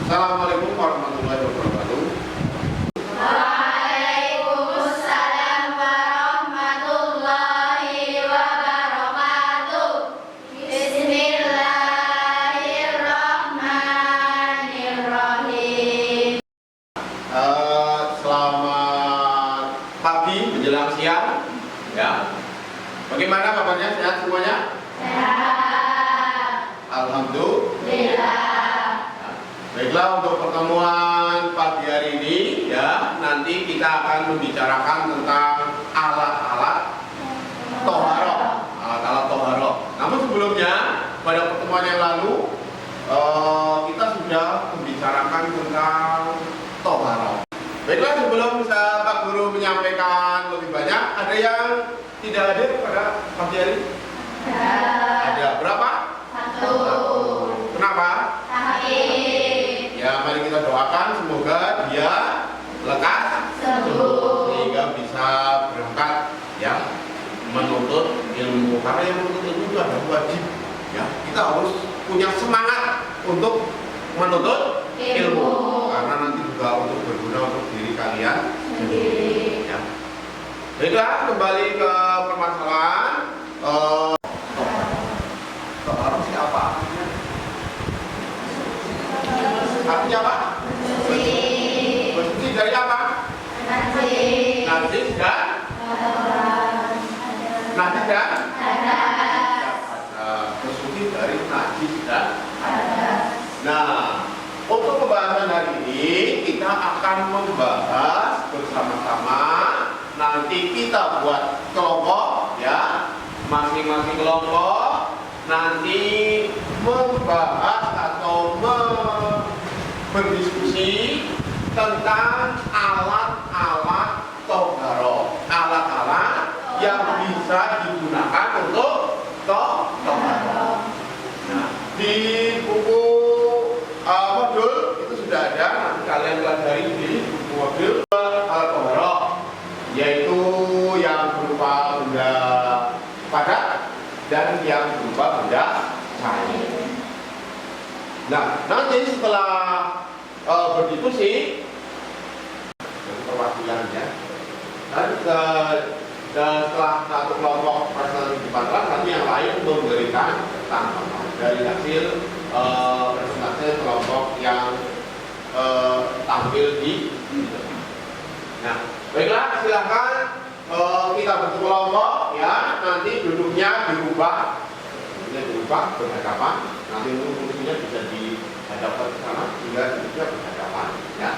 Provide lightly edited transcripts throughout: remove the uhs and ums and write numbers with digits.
Assalamualaikum warahmatullahi wabarakatuh. Waalaikumsalam warahmatullahi wabarakatuh. Bismillahirrahmanirrahim. Selamat pagi menjelang siang. Ya. Bagaimana kabarnya? Sehat semuanya? Sehat. Alhamdulillah. Baiklah, untuk pertemuan pagi hari ini ya, nanti kita akan membicarakan tentang alat-alat toharoh. Alat-alat toharoh. Namun sebelumnya, pada pertemuan yang lalu kita sudah membicarakan tentang toharoh. Baiklah, sebelum Pak Guru menyampaikan lebih banyak, ada yang tidak hadir pada pagi hari ini? Ada berapa? Satu. Kenapa? Sakit. Ya, mari kita doakan semoga dia lekas Sembuh. sehingga bisa berangkat ya menuntut ilmu. Karena yang menuntut ilmu itu adalah wajib. Ya, kita harus punya semangat untuk menuntut ilmu. Karena nanti juga untuk berguna untuk diri kalian sendiri. Ya. Baiklah, kembali ke permasalahan. Toharoh sih apa? Artinya apa? Bersuci dari apa? Najis dan bersuci dari najis dan Nah, untuk pembahasan hari ini kita akan membahas bersama-sama. Nanti kita buat kelompok ya, masing-masing kelompok nanti membahas atau berdiskusi tentang alat-alat toharoh, alat-alat yang bisa digunakan untuk toharoh. Nah, di buku modul itu sudah ada, nanti kalian pelajari di buku modul alat toharoh, yaitu yang berupa benda padat dan yang berupa benda cair. Nah, nanti setelah berdiskusi perwakilannya, dan setelah satu kelompok presentasi di depan, nanti yang lain memberikan tanggapan dari hasil presentasi kelompok yang tampil di. Nah, baiklah, silakan kita bentuk kelompok ya. Nanti duduknya dirubah berhadapan. Nanti kursinya bisa dihadapkan ke sana hingga duduknya berhadapan ya.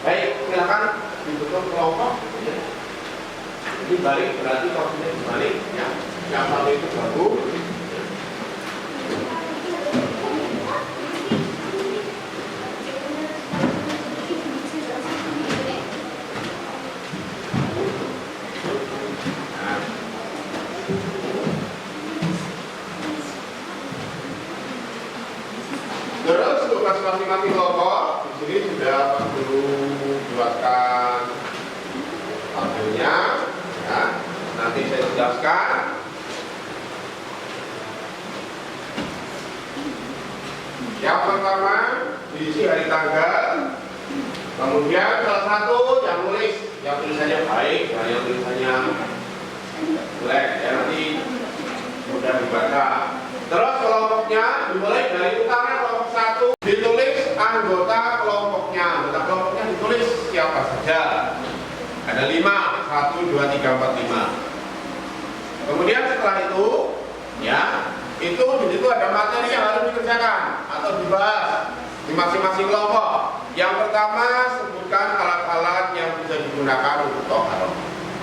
Baik, silakan dibentuk kelompok ya. Ini balik berarti kursinya dibalik ya. Yang satu itu baru. Terus tugas masing-masing kelompok di sini sudah Pak Guru buatkan tabelnya, ya. Nanti saya jelaskan. Yang pertama diisi hari tanggal, kemudian salah satu yang nulis, yang tulisannya baik, yang tulisannya jelek, ya nanti mudah dibaca. Terus kelompoknya dimulai dari utara, kelompok 1 ditulis anggota kelompoknya. Anggota kelompoknya ditulis siapa saja. Ada 5, 1, 2, 3, 4, 5. Kemudian setelah itu ya, itu di situ ada materi yang harus dikerjakan atau dibahas di masing-masing kelompok. Yang pertama, sebutkan alat-alat yang bisa digunakan untuk toharoh.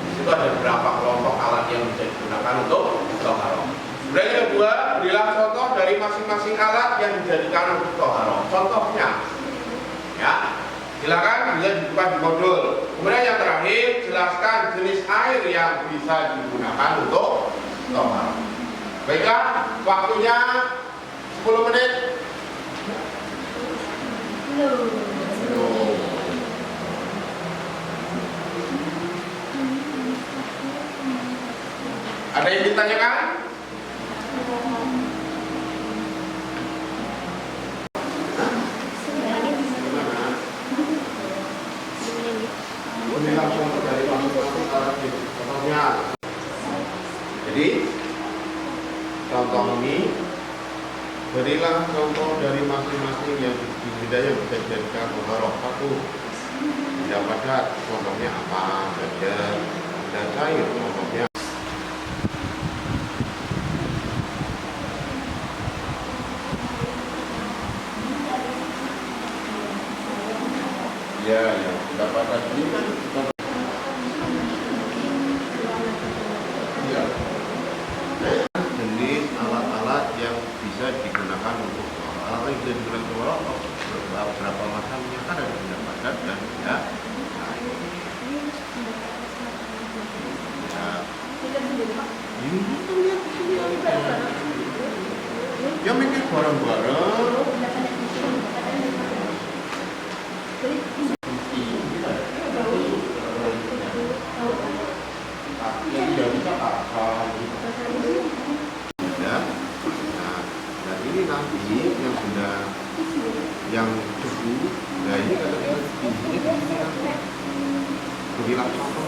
Di situ ada beberapa kelompok alat yang bisa digunakan untuk toharoh. Kemudian yang kedua, berilah contoh dari masing-masing alat yang dijadikan untuk toharoh. Contohnya, ya, silakan bisa dibuka di modul. Kemudian yang terakhir, jelaskan jenis air yang bisa digunakan untuk toharoh. Baiklah, waktunya 10 menit. Ada yang ditanyakan? Berilah contoh dari masing-masing yang budaya bisa dijadikan muharram. Satu, benda padat, contohnya apa saja. Benda cair, contohnya. Ya, yang benda padat ini kan ya, jenis alat-alat yang bisa digunakan untuk alat yang bisa digunakan untuk merokok. Berapa macamnya kan ada benda padat dan benda cair. Ya mikir bareng-bareng. Ya, nah, dan ini nanti yang benda yang debu, nah ini kata-kata ini nanti berilah contoh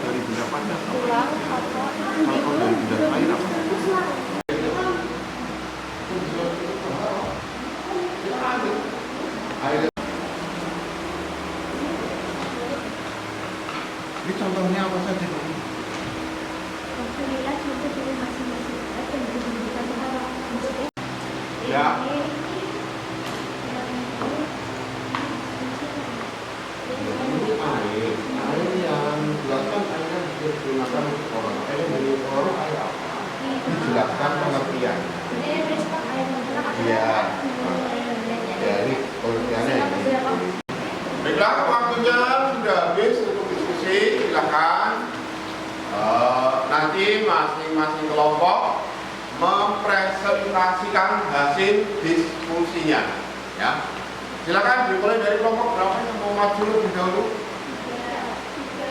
dari benda padat, contoh dari benda cair apa? Ini contohnya apa saja? Ya. Air yang dijelaskan air yang digunakan orang. Air dari orang air apa? Dijelaskan pengertian. Iya. Jadi pengertiannya ini. Baiklah, waktunya sudah habis untuk diskusi. Silakan. Nanti masing-masing kelompok mempresentasikan hasil diskusinya. Ya. Silakan dimulai dari kelompok berapa yang mau maju lebih dahulu?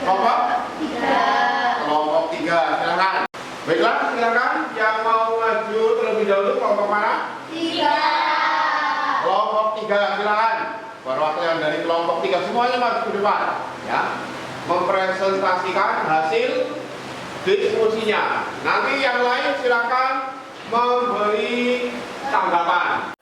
Kelompok 3. Kelompok 3, silakan. Baiklah, silakan yang mau maju terlebih dahulu kelompok mana? 3. Kelompok 3, silakan. Perwakilan dari kelompok 3 semuanya maju ke depan, ya. Mempresentasikan hasil diskusinya. Nanti yang lain silakan memberi tanggapan.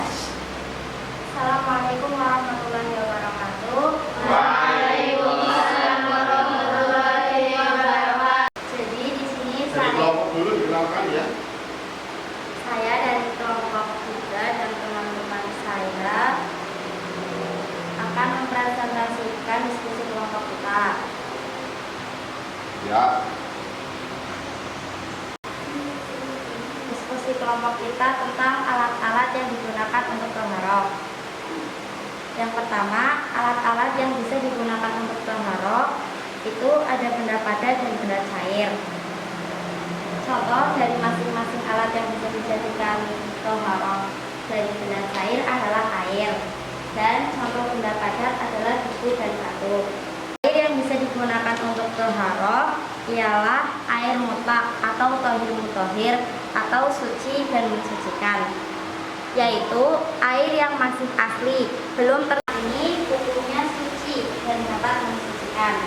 Assalamualaikum warahmatullahi wabarakatuh. Waalaikumsalam warahmatullahi wabarakatuh. Jadi di sini Dari kelompok dulu silakan ya. saya dari kelompok 3 dan teman-teman saya akan mempresentasikan diskusi kelompok kita. Ya. Diskusi kelompok kita tentang alat-alat yang digunakan untuk taharah. Yang pertama, alat-alat yang bisa digunakan untuk taharah itu ada benda padat dan benda cair. Contoh dari masing-masing alat yang bisa dijadikan taharah dari benda cair adalah air, dan contoh benda padat adalah debu dan batu. Air yang bisa digunakan untuk taharah ialah air mutlak atau thahir mutahhir atau suci dan mensucikan, yaitu air yang masih asli, belum ini hukumnya suci dan dapat mensucikan.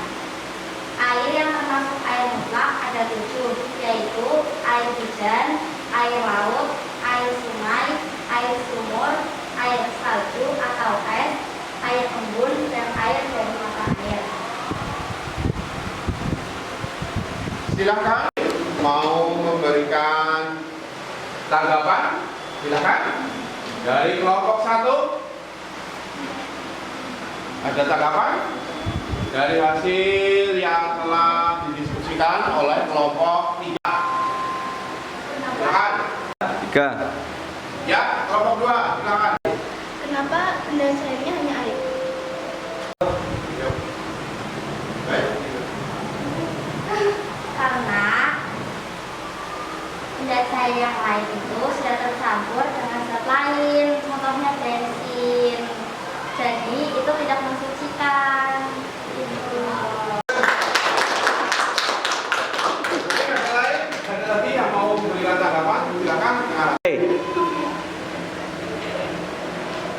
Air yang termasuk air mutlak ada 7, yaitu air hujan, air laut, air sungai, air sumur, air salju atau es, air embun, dan air dari mata air. Silakan mau memberikan tanggapan, silakan. Dari kelompok 1 ada tanggapan dari hasil yang telah didiskusikan oleh kelompok 3. Silakan. 3. Ya, kelompok 2 silakan. Kenapa benda cairnya hanya air? Baik. Karena benda cair yang lain itu sudah tercampur dengan zat lain, contohnya bensin. Jadi itu tidak mensucikan. Ada lain? Ada lagi yang mau memberikan tanggapan? Silakan.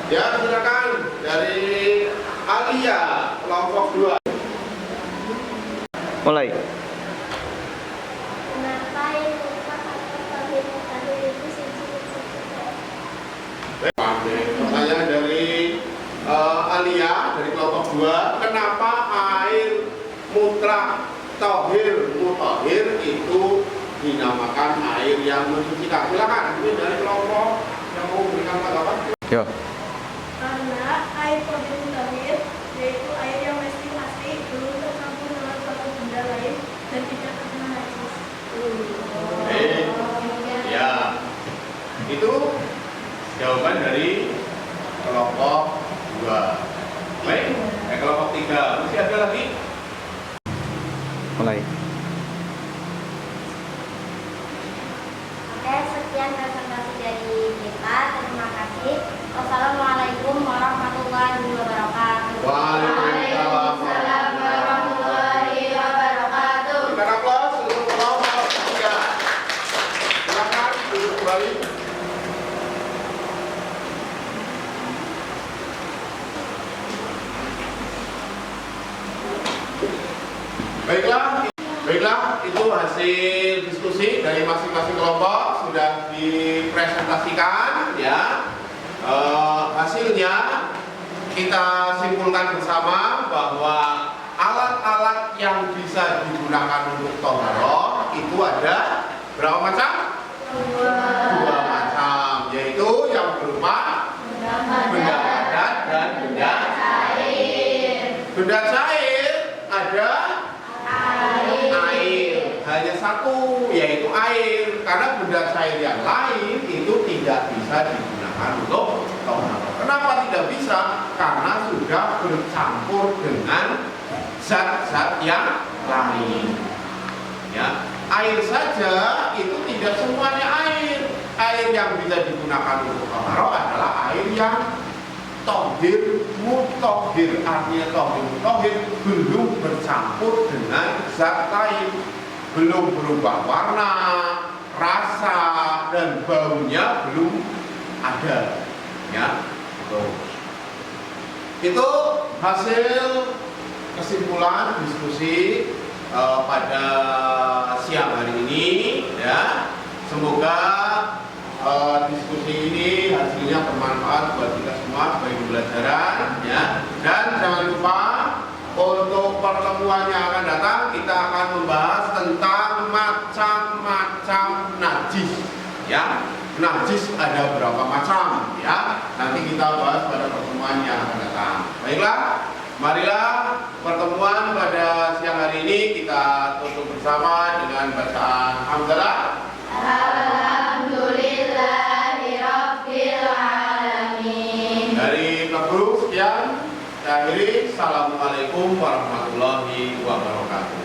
Ya, silakan dari Alia kelompok 2. Mulai. Kenapa yang lupa atau thahir mutahhir itu suci dan mensucikan? Amalia dari kelompok 2, kenapa air mutlak tohir mutahhir itu dinamakan air yang mensucikan? Silakan, ini dari kelompok yang mau memberikan tanggapan. Yo. Karena air tohir mutahhir yaitu air yang mesti asli, belum tercampur dengan suatu benda lain dan tidak terkena najis. Ya, itu jawaban dari kelompok 2. Baik, kelompok 3 masih ada lagi? Mulai. Oke, sekian presentasi dari kita. Terima kasih. Wassalamualaikum warahmatullahi wabarakatuh. Waalaikumsalam warahmatullahi wabarakatuh. Berikan aplaus untuk kelompok 3. Silakan duduk kembali. Baiklah, itu hasil diskusi dari masing-masing kelompok sudah dipresentasikan, ya. Hasilnya kita simpulkan bersama bahwa alat-alat yang bisa digunakan untuk toharoh itu ada berapa macam? Dua macam, yaitu yang berupa benda padat dan benda cair. Benda cair ada air, hanya satu, yaitu air. Karena benda cair yang lain itu tidak bisa digunakan untuk toharoh. Kenapa tidak bisa? Karena sudah bercampur dengan zat-zat yang lain. Ya, air saja itu tidak semuanya air. Air yang bisa digunakan untuk toharoh adalah air yang tohir mutahhir. Artinya tohir mutahhir belum bercampur dengan zat lain, belum berubah warna, rasa, dan baunya belum ada. Ya, itu hasil kesimpulan diskusi pada siang hari ini, ya. Semoga diskusi ini hasilnya bermanfaat buat kita semua sebagai pembelajaran, ya. Dan jangan lupa untuk pertemuan yang akan datang kita akan membahas tentang macam-macam najis, ya. Najis ada berapa macam, ya. Nanti kita bahas pada pertemuan yang akan datang. Baiklah, marilah pertemuan pada siang hari ini kita tutup bersama dengan bacaan hamdalah. Alhamdulillahirabbil alamin. Dari Pak Guru sekian. Saya akhiri. Assalamualaikum warahmatullahi wabarakatuh.